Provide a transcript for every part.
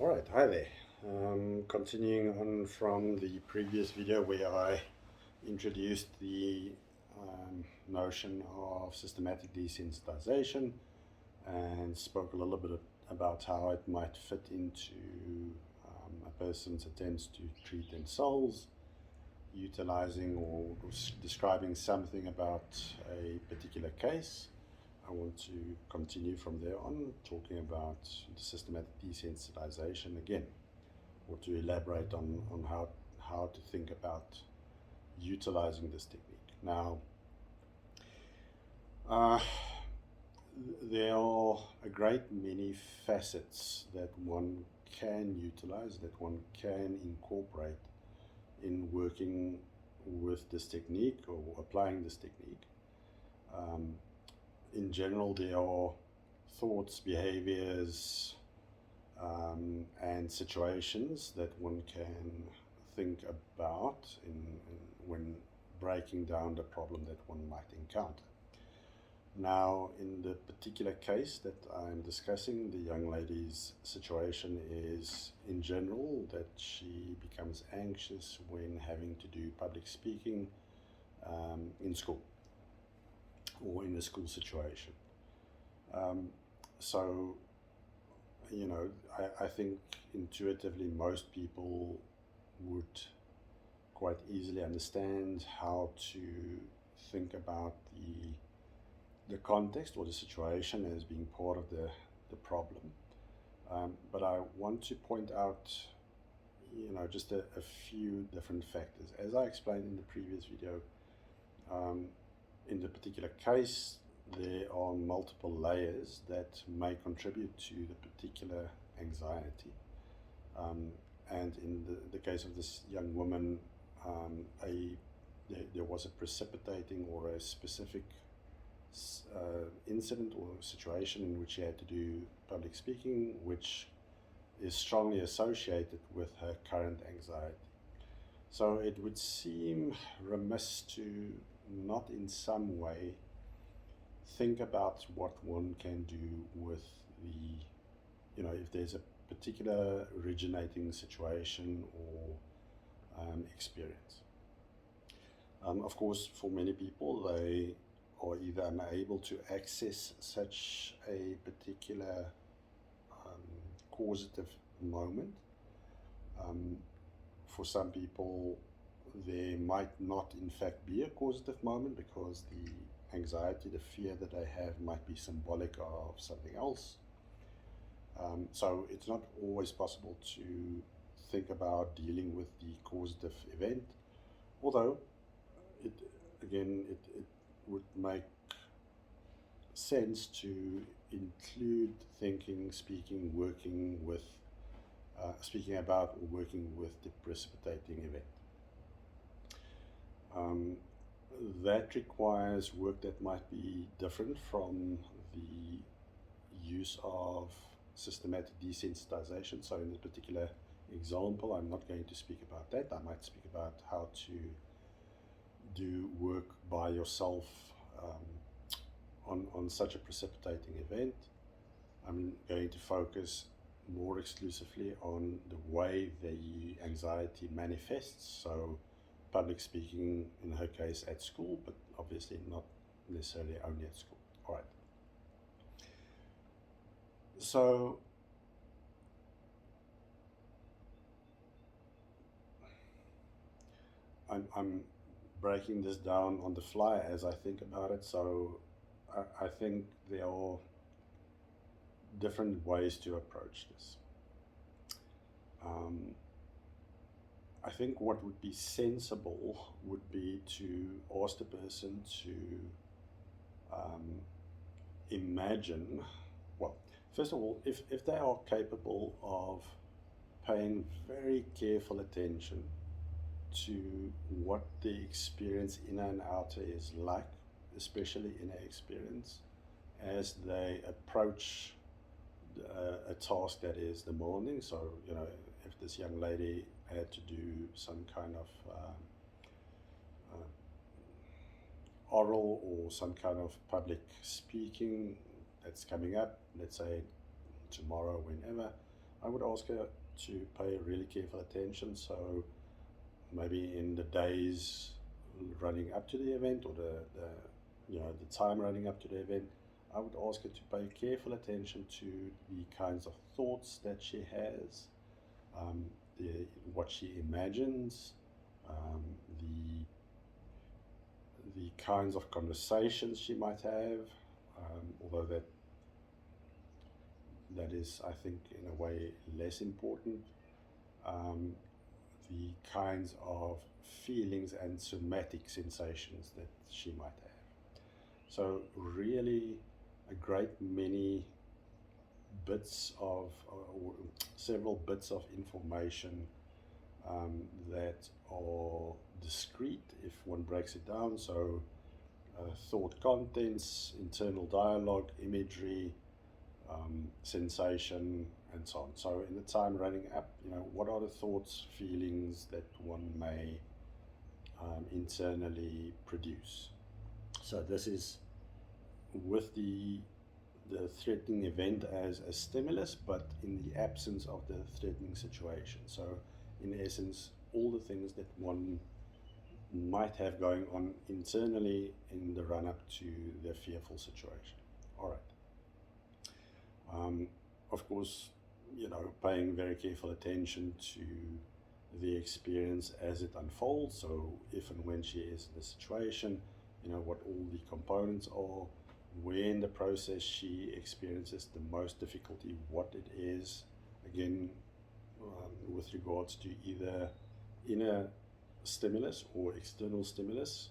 All right, hi there. Continuing on from the previous video where I introduced the notion of systematic desensitization and spoke a little bit about how it might fit into a person's attempts to treat themselves, utilizing or describing something about a particular case. I want to continue from there on, talking about the systematic desensitization again, or to elaborate on how to think about utilizing this technique. Now, uh, there are a great many facets that one can utilize, that one can incorporate in working with this technique or applying this technique. Um, in general, there are thoughts, behaviors, and situations that one can think about when breaking down the problem that one might encounter. Now, in the particular case that I'm discussing, the young lady's situation is in general that she becomes anxious when having to do public speaking in school or in a school situation. Um, so, I think intuitively most people would quite easily understand how to think about the context or the situation as being part of the problem. But I want to point out, just a few different factors. As I explained in the previous video, um, in the particular case, there are multiple layers that may contribute to the particular anxiety. Um, and in the case of this young woman, there was a precipitating or a specific incident or situation in which she had to do public speaking, which is strongly associated with her current anxiety. So it would seem remiss to not in some way think about what one can do with if there's a particular originating situation or experience. Of course, for many people, they are either unable to access such a particular causative moment. For some people, there might not, in fact, be a causative moment because the anxiety, the fear that they have might be symbolic of something else. So it's not always possible to think about dealing with the causative event, although it it would make sense to include thinking, speaking, working with, speaking about or working with the precipitating event. Um, that requires work that might be different from the use of systematic desensitization. So in this particular example, I'm not going to speak about that. I might speak about how to do work by yourself on such a precipitating event. I'm going to focus more exclusively on the way the anxiety manifests. So public speaking in her case at school, but obviously not necessarily only at school. All right. So I'm breaking this down on the fly as I think about it. So I think there are different ways to approach this. I think what would be sensible would be to ask the person to imagine, well, first of all, if they are capable of paying very careful attention to what the experience inner and outer is like, especially inner experience, as they approach a task that is demanding. So, if this young lady had to do some kind of oral or some kind of public speaking that's coming up, let's say tomorrow, whenever, I would ask her to pay really careful attention. So maybe in the days running up to the event, or the time running up to the event, I would ask her to pay careful attention to the kinds of thoughts that she has, um, the, what she imagines, um, the kinds of conversations she might have, although that is, I think, in a way less important. Um, the kinds of feelings and somatic sensations that she might have. So, really, a great many bits of, or several bits of information that are discrete if one breaks it down. So, thought contents, internal dialogue, imagery, sensation, and so on. So, in the time running up, what are the thoughts, feelings that one may internally produce? So, this is with the threatening event as a stimulus, but in the absence of the threatening situation. So, in essence, all the things that one might have going on internally in the run up to the fearful situation. All right. Of course, paying very careful attention to the experience as it unfolds. So, if and when she is in the situation, what all the components are, where in the process she experiences the most difficulty, what it is, again, with regards to either inner stimulus or external stimulus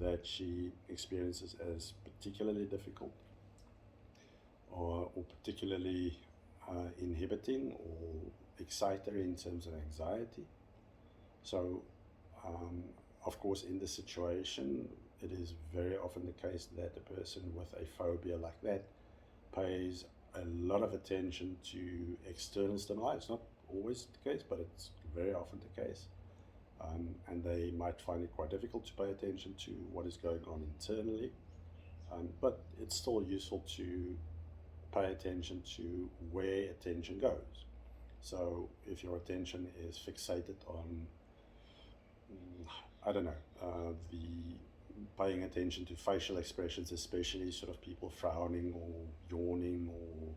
that she experiences as particularly difficult, or particularly inhibiting or excitatory in terms of anxiety. So, um, of course, in this situation, it is very often the case that a person with a phobia like that pays a lot of attention to external stimuli. It's not always the case, but it's very often the case. And they might find it quite difficult to pay attention to what is going on internally. But it's still useful to pay attention to where attention goes. So if your attention is fixated on, I don't know, the paying attention to facial expressions, especially sort of people frowning or yawning or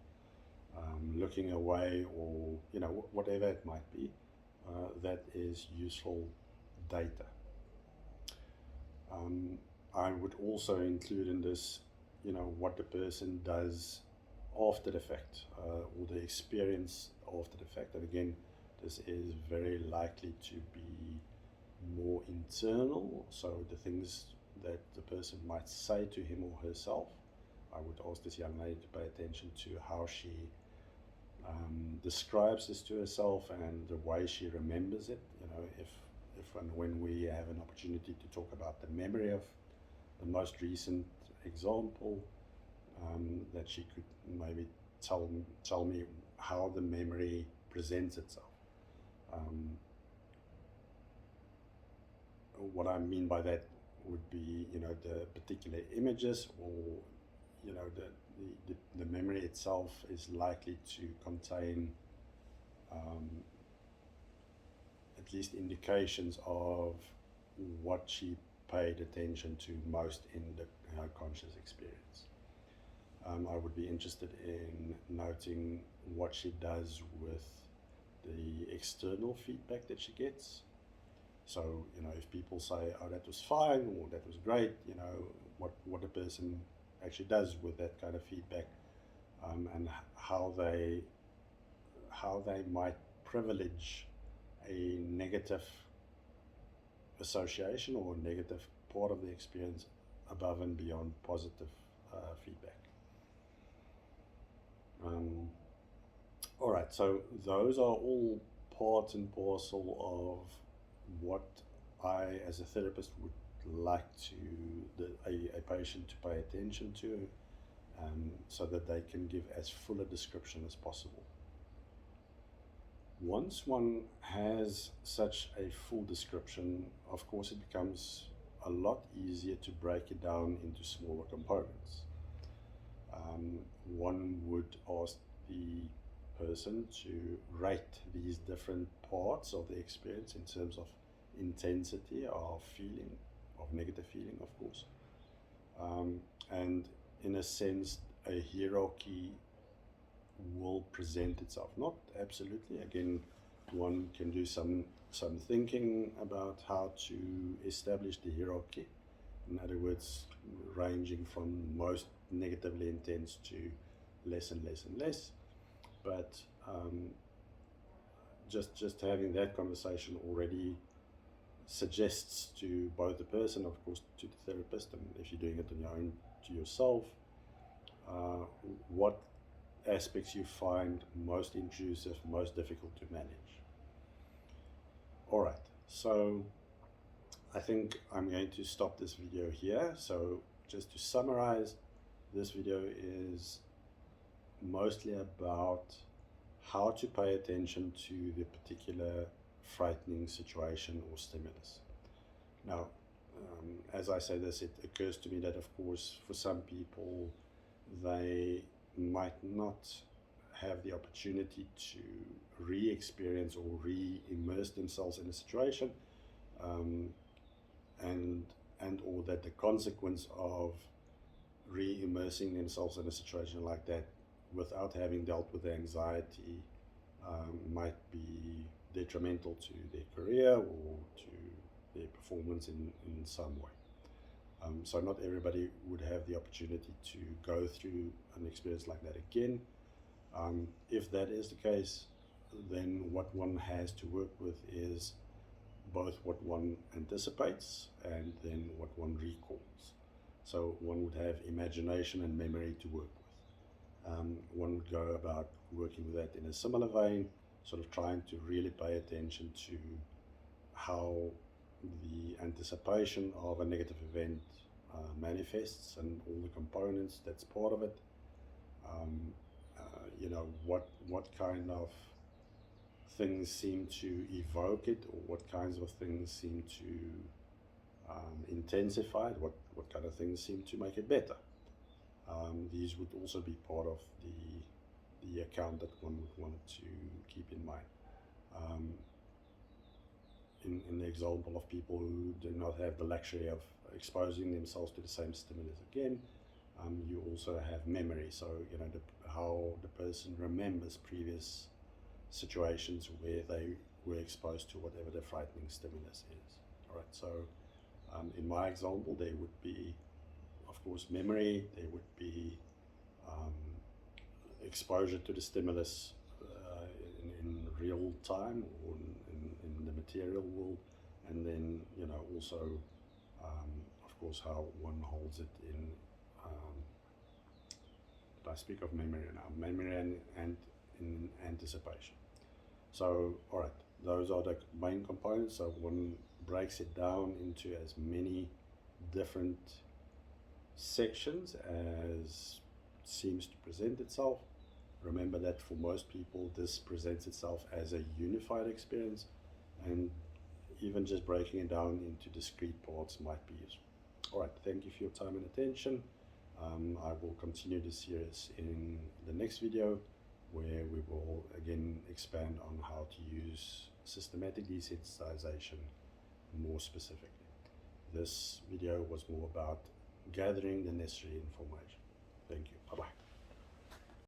looking away, or whatever it might be, that is useful data. I would also include in this, what the person does after the fact, or the experience after the fact. And again, this is very likely to be more internal. So the things that the person might say to him or herself, I would ask this young lady to pay attention to how she describes this to herself and the way she remembers it. If and when we have an opportunity to talk about the memory of the most recent example, that she could maybe tell me how the memory presents itself. What I mean by that would be, the particular images, or the memory itself is likely to contain at least indications of what she paid attention to most in her conscious experience. I would be interested in noting what she does with the external feedback that she gets. So, if people say, oh, that was fine, or that was great, what a person actually does with that kind of feedback, and how they might privilege a negative association or a negative part of the experience above and beyond positive feedback. All right, so those are all part and parcel of what I, as a therapist, would like a patient to pay attention to, so that they can give as full a description as possible. Once one has such a full description, of course, it becomes a lot easier to break it down into smaller components. One would ask the person to rate these different parts of the experience in terms of intensity of feeling, of negative feeling, of course. And in a sense, a hierarchy will present itself. Not absolutely. Again, one can do some thinking about how to establish the hierarchy. In other words, ranging from most negatively intense to less and less and less. But just having that conversation already suggests to both the person, of course, to the therapist, and if you're doing it on your own, to yourself, what aspects you find most intrusive, most difficult to manage. All right, so I think I'm going to stop this video here. So just to summarize, this video is mostly about how to pay attention to the particular frightening situation or stimulus. Now, as I say this, it occurs to me that, of course, for some people, they might not have the opportunity to re-experience or re-immerse themselves in a situation, and or that the consequence of re-immersing themselves in a situation like that without having dealt with the anxiety might be detrimental to their career or to their performance in some way. So not everybody would have the opportunity to go through an experience like that again. If that is the case, then what one has to work with is both what one anticipates and then what one recalls. So one would have imagination and memory to work with. One would go about working with that in a similar vein, sort of trying to really pay attention to how the anticipation of a negative event manifests and all the components that's part of it. What kind of things seem to evoke it, or what kinds of things seem to intensify it, what kind of things seem to make it better. These would also be part of the account that one would want to keep in mind. In the example of people who do not have the luxury of exposing themselves to the same stimulus again, you also have memory. So, how the person remembers previous situations where they were exposed to whatever the frightening stimulus is. All right. So, in my example, there would be, of course, memory. There would be exposure to the stimulus in real time or in the material world, and then also of course how one holds it in. I speak of memory now, memory and in anticipation. So, all right, those are the main components. So one breaks it down into as many different sections as seems to present itself. Remember that for most people, this presents itself as a unified experience, and even just breaking it down into discrete parts might be useful. All right, thank you for your time and attention. I will continue this series in the next video, where we will again expand on how to use systematic desensitization more specifically. This video was more about gathering the necessary information. Thank you. Bye-bye.